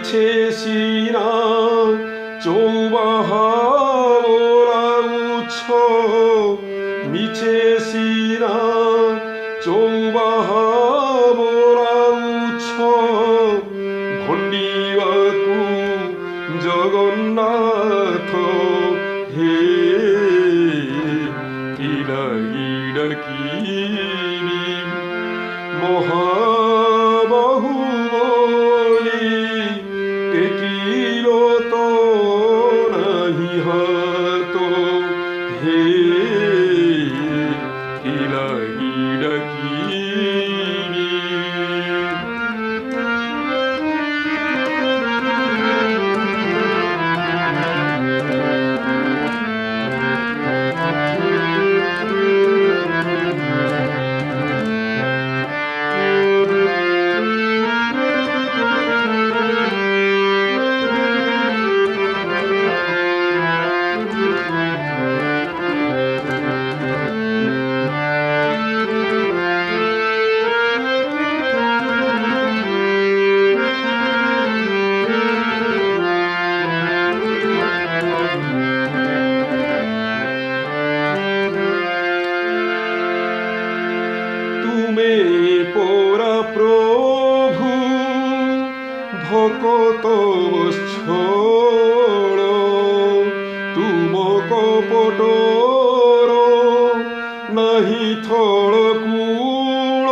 মিছে সিনা চৌবাহা মোরা উচ্ছ মিছে সিনা চৌবাহা মোরা উচ্ছ ভণ্ডিবাকু জগন্নাথ হে কিলাগিডাকিবি মহাবাহুবলি টেকিল তো নাহি হাত হে কিলাগিডাকিবি তুমি পরা প্রভু ভকত বৎসল তুম কপটর নাহি থল কূল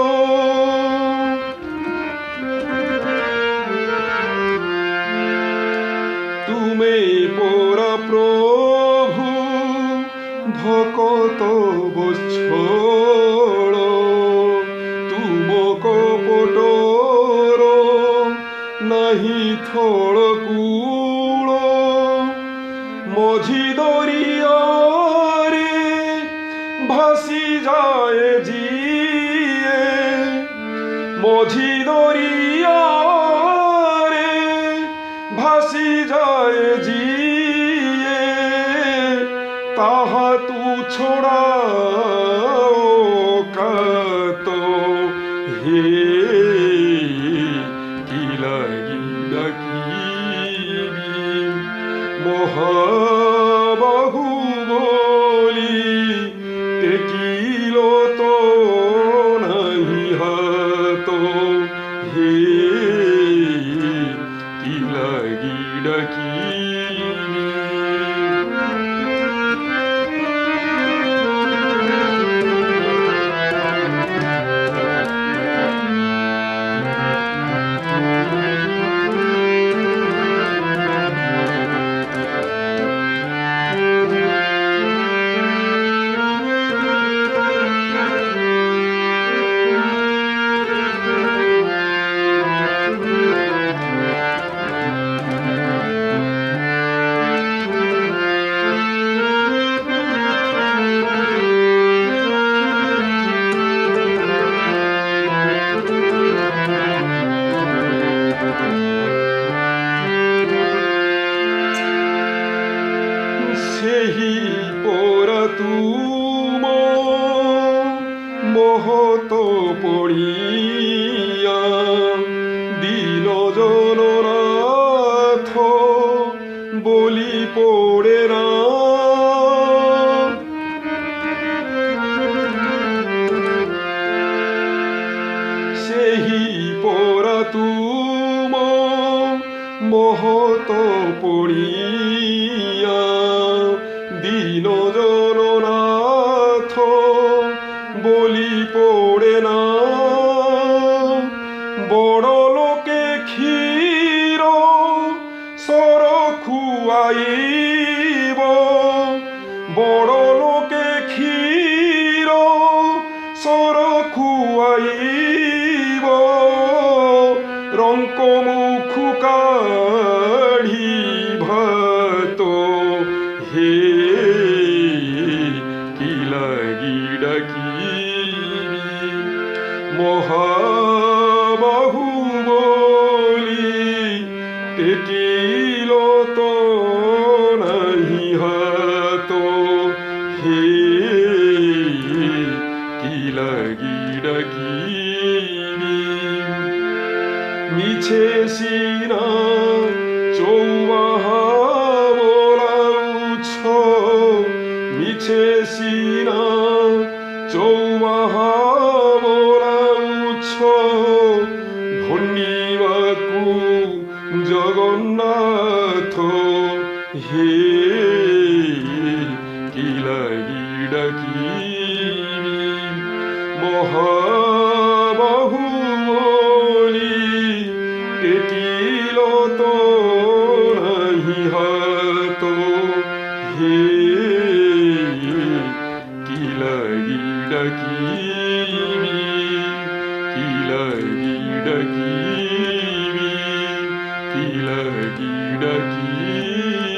তুমি পরা প্রভু ভকত বৎসল কপটর নাহি থল কূল মঝি দরিয়ারে ভাসি যায় জিয়ে মঝি দরিয়ারে ভাসি যায় জিয়ে তাহা তু ছোড়া কাত হে কিলাগিডাকিবি মহাবাহুবলি টেকিল তো নাহি হাত হে কিলাগিডাকিবি সেহি পরা তুম মহত পড়িয়া দিন জননাথ বলি পড়ে না সেহি পরা তুম মহত পড়িয়া দিন জননাথ বলি পড়ে না বড় লোকে ক্ষীর সর খুয়াইব বড় লোকে ক্ষীর সর খুয়াইব রঙ্ক মুখ কাঢ়ি ভাত হে কিলাগিডাকিবি মহাবাহুবলি টেকিল তো নাহি হাত হে কিলাগিডাকিবি মিছে সিনা চৌবাহা বোলাউছ মিছে সিনা চৌবাহা বোলাউছ ধন্যবাকু জগন্নাথ হে কি লাগি ডাকিবি মহাবাহু বলি টেকিল তো নাহি হাত হে কি লাগি ডাকিবি কি লাগি ডাকিবি কি লাগি ডাকিবি